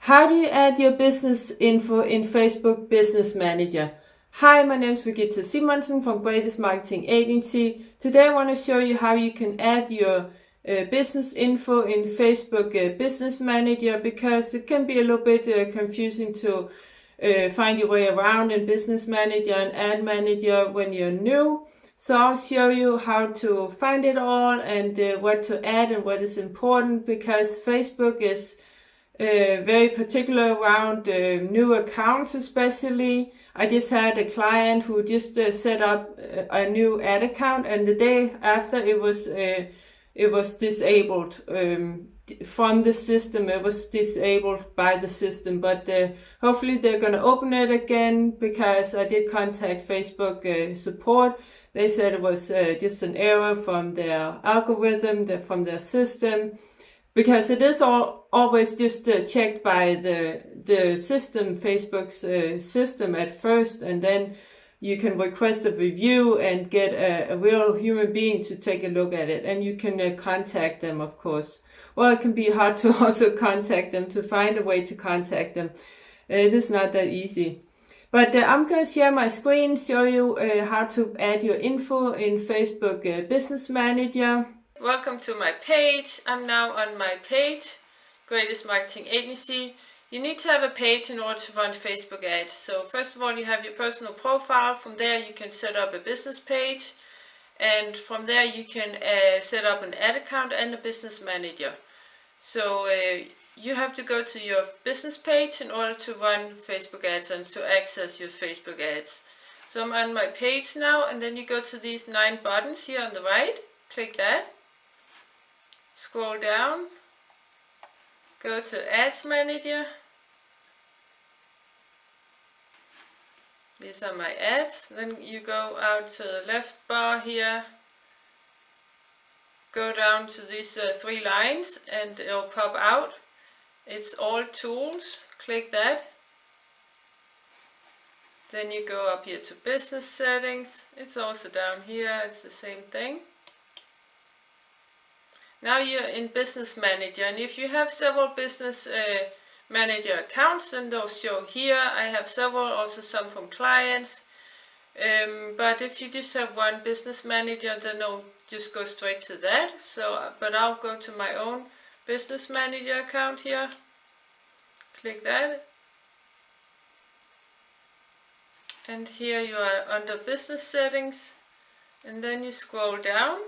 How do you add your business info in Facebook Business Manager? Hi, my name is Regitze from Greatest Marketing Agency. Today I want to show you how you can add your business info in Facebook Business Manager, because it can be a little bit confusing to find your way around in Business Manager and Ad Manager when you're new. So I'll show you how to find it all and what to add and what is important, because Facebook is very particular around new accounts especially. I just had a client who just set up a new ad account, and the day after it was disabled from the system. It was disabled by the system, but hopefully they're going to open it again, because I did contact Facebook support. They said it was just an error from their algorithm, from their system, because it is always just checked by the system, Facebook's system at first, and then you can request a review and get a real human being to take a look at it, and you can contact them, of course. Well, it can be hard to also contact them, to find a way to contact them. It is not that easy. But I'm going to share my screen, show you how to add your info in Facebook Business Manager. Welcome to my page. I'm now on my page, Greatest Marketing Agency. You need to have a page in order to run Facebook ads. So first of all, you have your personal profile. From there you can set up a business page, and from there you can set up an ad account and a business manager. So you have to go to your business page in order to run Facebook ads and to access your Facebook ads. So I'm on my page now, and then you go to these 9 buttons here on the right. Click that. Scroll down. Go to Ads Manager. These are my ads. Then you go out to the left bar here. Go down to these 3 lines and it'll pop out. It's all tools. Click that. Then you go up here to business settings. It's also down here. It's the same thing. Now you're in Business Manager, and if you have several Business Manager accounts, then they'll show here. I have several, also some from clients. But if you just have one Business Manager, then I'll just go straight to that. But I'll go to my own Business Manager account here. Click that. And here you are under Business Settings. And then you scroll down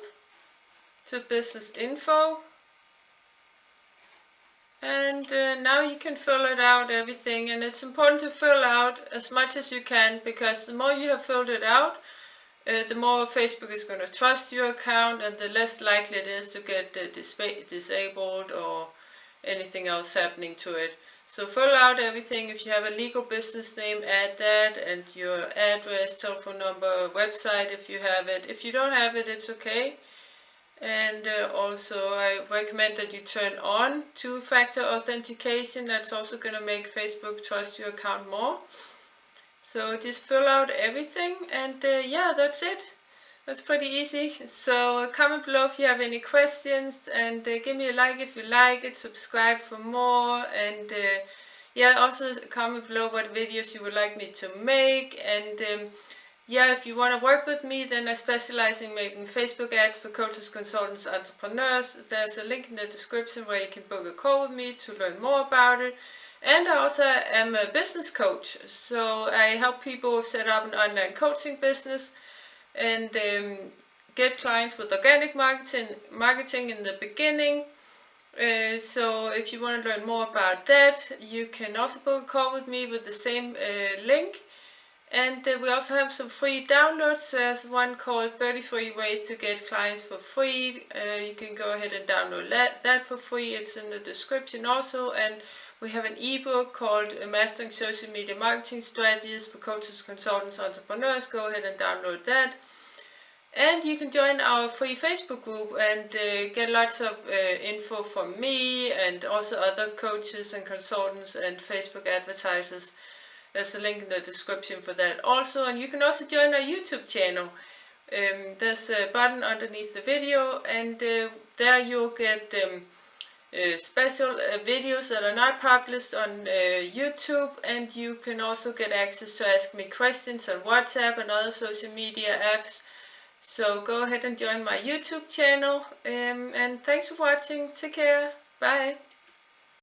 to Business Info. And now you can fill it out, everything, and it's important to fill out as much as you can, because the more you have filled it out, the more Facebook is going to trust your account, and the less likely it is to get disabled or anything else happening to it. So fill out everything. If you have a legal business name, add that, and your address, telephone number, website if you have it. If you don't have it, it's okay. And also I recommend that you turn on 2-factor authentication. That's also going to make Facebook trust your account more. So just fill out everything, and yeah, that's it. That's pretty easy. So comment below if you have any questions, and give me a like if you like it, subscribe for more, and yeah, also comment below what videos you would like me to make. And yeah, if you want to work with me, then I specialize in making Facebook ads for coaches, consultants, entrepreneurs. There's a link in the description where you can book a call with me to learn more about it. And I also am a business coach, so I help people set up an online coaching business and get clients with organic marketing in the beginning. So if you want to learn more about that, you can also book a call with me with the same link. And we also have some free downloads. There's one called 33 Ways to Get Clients for Free. You can go ahead and download that for free. It's in the description also. And we have an ebook called Mastering Social Media Marketing Strategies for Coaches, Consultants, Entrepreneurs. Go ahead and download that. And you can join our free Facebook group and get lots of info from me and also other coaches and consultants and Facebook advertisers. There's a link in the description for that also, and you can also join our YouTube channel. There's a button underneath the video, and there you'll get special videos that are not published on YouTube, and you can also get access to ask me questions on WhatsApp and other social media apps. So go ahead and join my YouTube channel, and thanks for watching. Take care. Bye.